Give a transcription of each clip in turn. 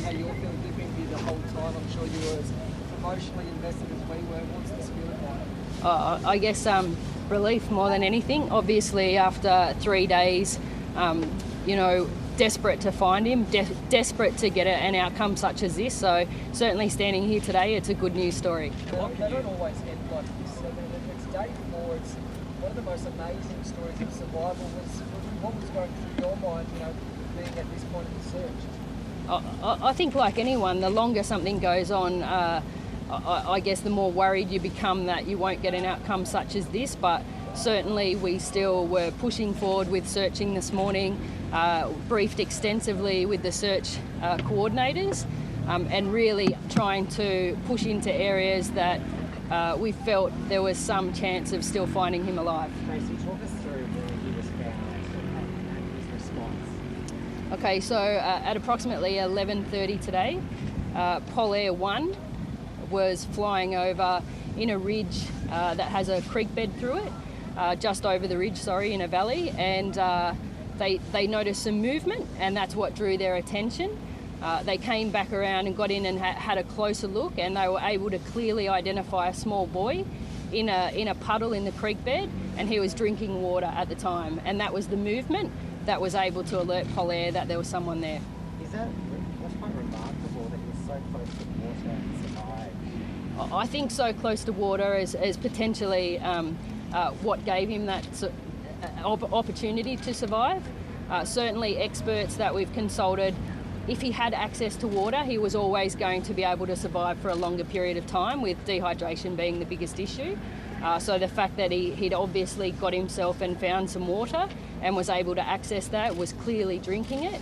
how you're feeling. You've been here the whole time. I'm sure you were as emotionally invested as we were. What's this feeling like? I guess relief more than anything. Obviously, after 3 days, desperate to find him, desperate to get an outcome such as this. So certainly standing here today, it's a good news story. They don't always end like this. I mean, it's day 4. It's one of the most amazing stories of survival. What was going through your mind, being at this point in the search? I think like anyone, the longer something goes on, I guess the more worried you become that you won't get an outcome such as this. But certainly we still were pushing forward with searching this morning, briefed extensively with the search coordinators, and really trying to push into areas that we felt there was some chance of still finding him alive. Tracy, talk us through where he was found and his response. Okay, so at approximately 11:30 today, Polair 1 was flying over in a ridge that has a creek bed through it, just over the ridge, in a valley, and they noticed some movement, and that's what drew their attention. They came back around and got in and had a closer look, and they were able to clearly identify a small boy in a puddle in the creek bed, and he was drinking water at the time, and that was the movement that was able to alert Polair that there was someone there. That's quite remarkable that he was so close to water and survived. I think so close to water is potentially what gave him that opportunity to survive. Certainly experts that we've consulted, if he had access to water, he was always going to be able to survive for a longer period of time, with dehydration being the biggest issue. So the fact that he'd obviously got himself and found some water and was able to access that, was clearly drinking it,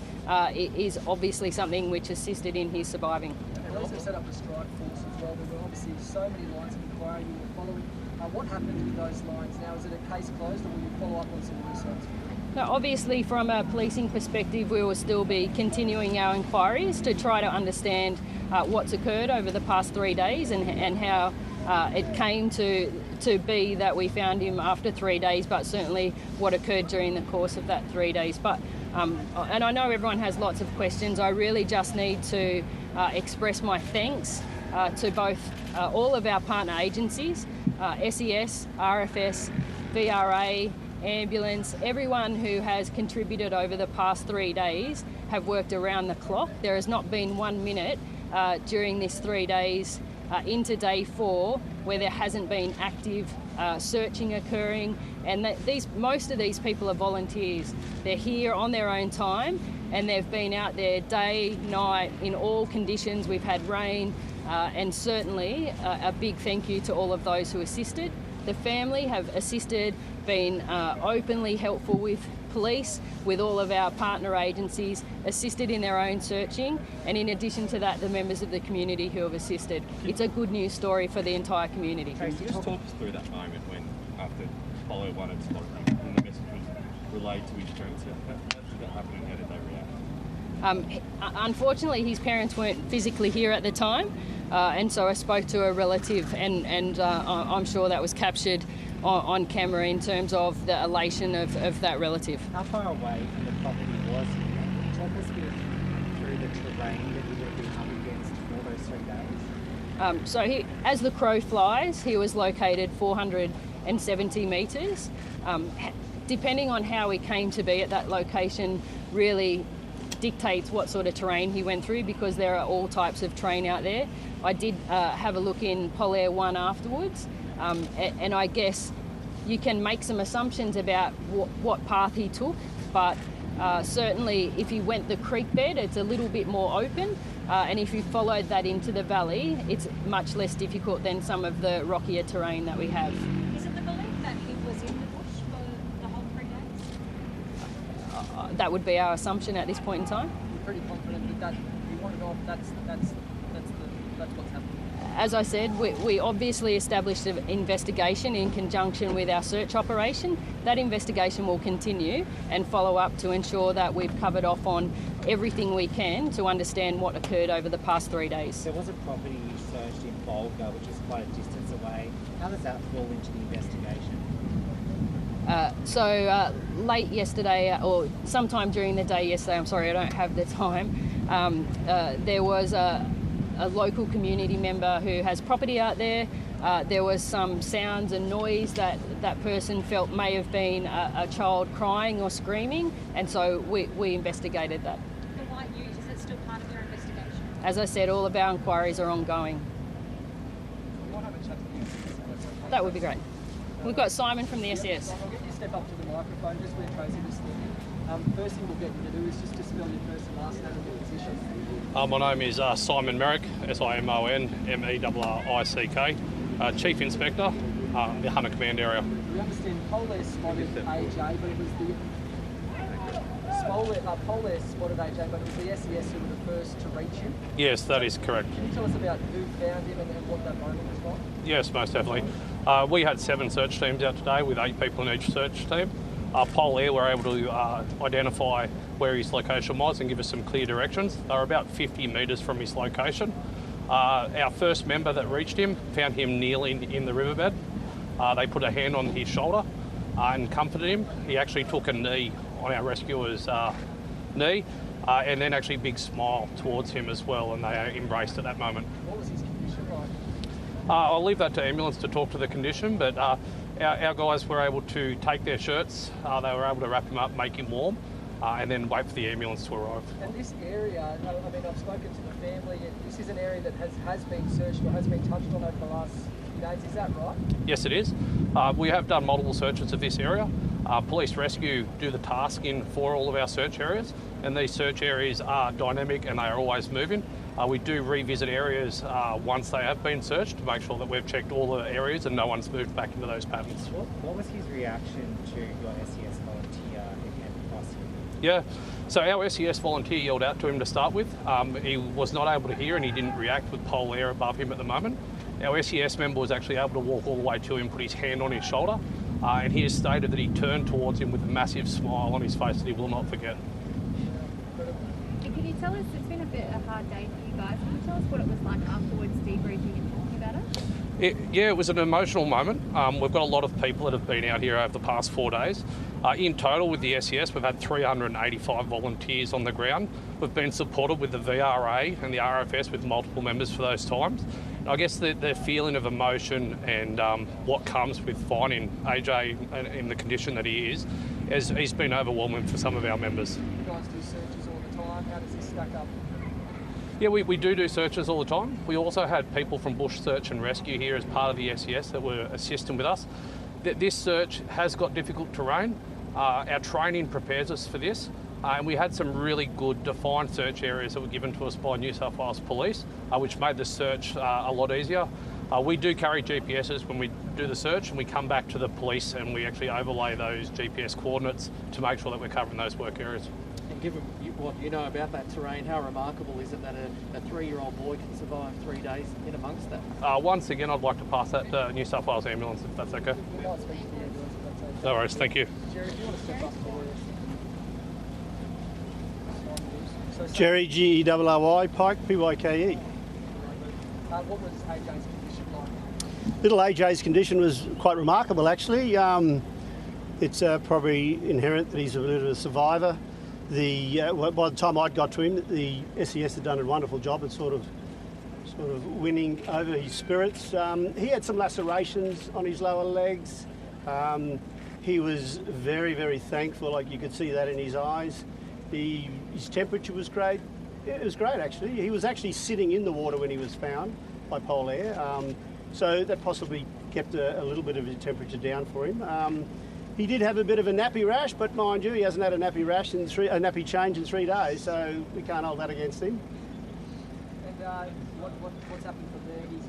is obviously something which assisted in his surviving. And also set up a strike force as well. There were obviously so many lines of inquiry you were following. What happens with those lines now? Is it a case closed, or will you follow up on some research? Now, obviously, from a policing perspective, we will still be continuing our inquiries to try to understand what's occurred over the past 3 days and how it came to be that we found him after 3 days, but certainly what occurred during the course of that 3 days. But and I know everyone has lots of questions. I really just need to express my thanks to both all of our partner agencies, SES, RFS, VRA, ambulance, everyone who has contributed over the past 3 days have worked around the clock. There has not been 1 minute during this 3 days into day 4 where there hasn't been active searching occurring, and most of these people are volunteers. They're here on their own time, and they've been out there day, night, in all conditions. We've had rain, and certainly a big thank you to all of those who assisted. The family have assisted, been openly helpful with police, with all of our partner agencies, assisted in their own searching, and in addition to that, the members of the community who have assisted. It's a good news story for the entire community. Can you just talk us through that moment when, after Polair 1 had spotted him and the message was relayed to his parents? How did that happen and how did they react? Unfortunately, his parents weren't physically here at the time, and so I spoke to a relative, and I'm sure that was captured on camera in terms of the elation of that relative. How far away from the property was he? Can you talk us through the terrain that he would have been up against for those 3 days? So as the crow flies, he was located 470 metres. Depending on how he came to be at that location really dictates what sort of terrain he went through, because there are all types of terrain out there. I did have a look in Polair 1 afterwards, and I guess you can make some assumptions about what path he took, but certainly if he went the creek bed, it's a little bit more open, and if you followed that into the valley, it's much less difficult than some of the rockier terrain that we have. Is it the belief that he was in the bush for the whole 3 days? That would be our assumption at this point in time. You're pretty confident that you want to know if that's what's happening. As I said, we obviously established an investigation in conjunction with our search operation. That investigation will continue and follow up to ensure that we've covered off on everything we can to understand what occurred over the past 3 days. There was a property you searched in Bulga, which is quite a distance away. How does that fall into the investigation? Late yesterday, or sometime during the day yesterday, I'm sorry, I don't have the time, There was a local community member who has property out there. There was some sounds and noise that that person felt may have been a child crying or screaming, and so we investigated that. The white ute, is it still part of your investigation? As I said, all of our inquiries are ongoing. We might have a chat to the SES. That would be great. We've got Simon from the SES. I'll get you to step up to the microphone just where Tracy was standing. First thing we'll get you to do is just to spell your first and last name and your position. My name is Simon Merrick, Simon Merrick, Chief Inspector, the Hunter Command Area. We understand Polaire spotted AJ, but it was the Polaire spotted AJ, but it was the SES who were the first to reach him. Yes, that is correct. Can you tell us about who found him and what that moment was like? Yes, most definitely. We had 7 search teams out today with 8 people in each search team. Polaire were able to identify where his location was and give us some clear directions. They were about 50 metres from his location. Our first member that reached him found him kneeling in the riverbed. They put a hand on his shoulder and comforted him. He actually took a knee on our rescuer's knee and then actually a big smile towards him as well, and they embraced at that moment. What was his condition like? I'll leave that to ambulance to talk to the condition, but our guys were able to take their shirts, they were able to wrap him up, make him warm, and then wait for the ambulance to arrive. And this area, I mean, I've spoken to the family, this is an area that has been searched or has been touched on over the last few days, is that right? Yes, it is. We have done multiple searches of this area. Police Rescue do the tasking for all of our search areas, and these search areas are dynamic and they are always moving. We do revisit areas once they have been searched to make sure that we've checked all the areas and no one's moved back into those patterns. What was his reaction to your SES volunteer who came across him? Yeah, so our SES volunteer yelled out to him to start with. He was not able to hear and he didn't react with Polaire above him at the moment. Our SES member was actually able to walk all the way to him, put his hand on his shoulder, and he has stated that he turned towards him with a massive smile on his face that he will not forget. And can you tell us, it's been a hard day for you guys, can you tell us what it was like afterwards, debriefing and talking about it? It was an emotional moment. We've got a lot of people that have been out here over the past 4 days. In total with the SES, we've had 385 volunteers on the ground. We've been supported with the VRA and the RFS with multiple members for those times. And I guess the feeling of emotion and what comes with finding AJ in the condition that he is, he's been overwhelming for some of our members. You guys do searches all the time, how does this stack up? Yeah, we do searches all the time. We also had people from Bush Search and Rescue here as part of the SES that were assisting with us. This search has got difficult terrain. Our training prepares us for this. And we had some really good defined search areas that were given to us by New South Wales Police, which made the search a lot easier. We do carry GPSs when we do the search, and we come back to the police and we actually overlay those GPS coordinates to make sure that we're covering those work areas. And given what you know about that terrain, how remarkable is it that a 3-year-old boy can survive 3 days in amongst that? Once again, I'd like to pass that to New South Wales Ambulance, if that's okay. We might speak to the ambulance if that's okay. No worries, thank you. Jerry, if you want to step up for us. Jerry, G-E-R-R-Y, Pike, P-Y-K-E. What was AJ's condition like? Little AJ's condition was quite remarkable, actually. It's probably inherent that he's a bit of a survivor. By the time I'd got to him, the SES had done a wonderful job at sort of winning over his spirits. He had some lacerations on his lower legs. He was very, very thankful, like you could see that in his eyes. His temperature was great. It was great, actually. He was actually sitting in the water when he was found by Polaire, so that possibly kept a little bit of his temperature down for him. He did have a bit of a nappy rash, but mind you, he hasn't had a nappy rash a nappy change in 3 days, so we can't hold that against him. And what's happened from there? He was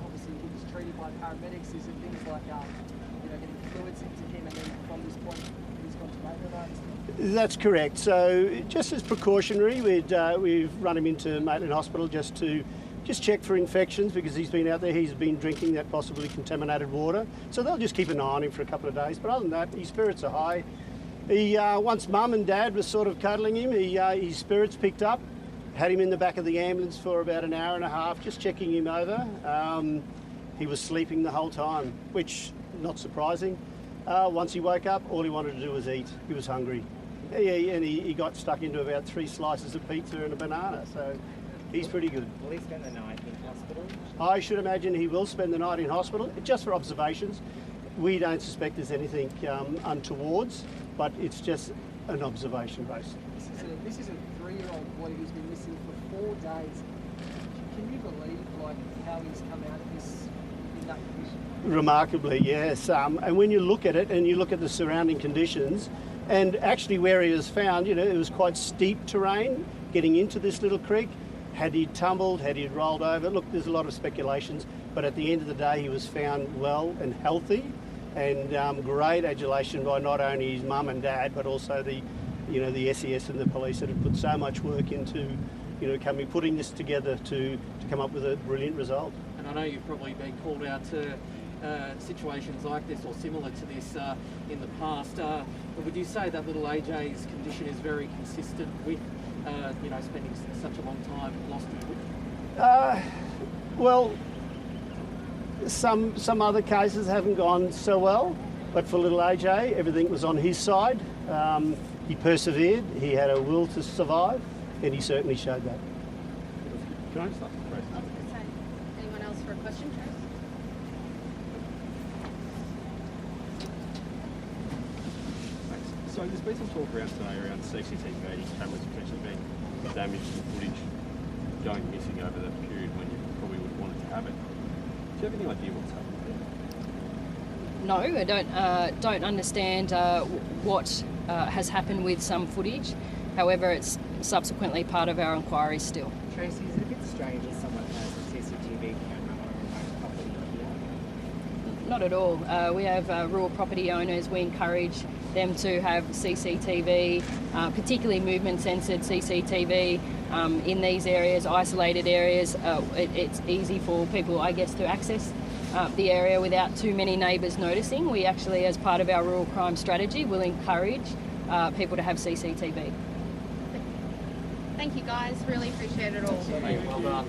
treated by paramedics. Is it things like getting fluids into him, and then from this point he's gone to Maitland? That's correct. So just as precautionary, we've run him into Maitland Hospital just to check for infections, because he's been out there, he's been drinking that possibly contaminated water. So they'll just keep an eye on him for a couple of days. But other than that, his spirits are high. Once Mum and Dad was sort of cuddling him, his spirits picked up. Had him in the back of the ambulance for about an hour and a half, just checking him over. He was sleeping the whole time, which not surprising. Once he woke up, all he wanted to do was eat. He was hungry. Yeah, and he got stuck into about 3 slices of pizza and a banana, so he's pretty good. Will he spend the night in hospital? I should imagine he will spend the night in hospital, just for observations. We don't suspect there's anything untowards, but it's just an observation base. This is a 3-year-old boy who's been missing for 4 days. Can you believe how he's come out of this in that condition? Remarkably, yes. And when you look at it and you look at the surrounding conditions, and actually where he was found, it was quite steep terrain getting into this little creek. Had he tumbled, had he rolled over? Look, there's a lot of speculations, but at the end of the day, he was found well and healthy, and great adulation by not only his mum and dad, but also the SES and the police that have put so much work into, putting this together to come up with a brilliant result. And I know you've probably been called out to situations like this or similar to this in the past. But would you say that little AJ's condition is very consistent with, spending such a long time lost in the bush? Well, some other cases haven't gone so well, but for little AJ, everything was on his side. He persevered, he had a will to survive, and he certainly showed that. Can I just ask a question? Anyone else for a question, Trace? Thanks. So there's been some talk around today around CCTV cameras potentially being damaged and footage going missing over that period when you probably would have wanted to have it. Do you have any idea what's happened there? No, I don't understand what has happened with some footage. However, it's subsequently part of our inquiry still. Tracy, is it a bit strange that someone has a CCTV camera on a remote property here? Not at all. We have rural property owners. We encourage them to have CCTV, particularly movement-censored CCTV in these areas, isolated areas. It's easy for people, I guess, to access the area without too many neighbours noticing. We actually, as part of our rural crime strategy, will encourage people to have CCTV. Thank you guys, really appreciate it all. Well done.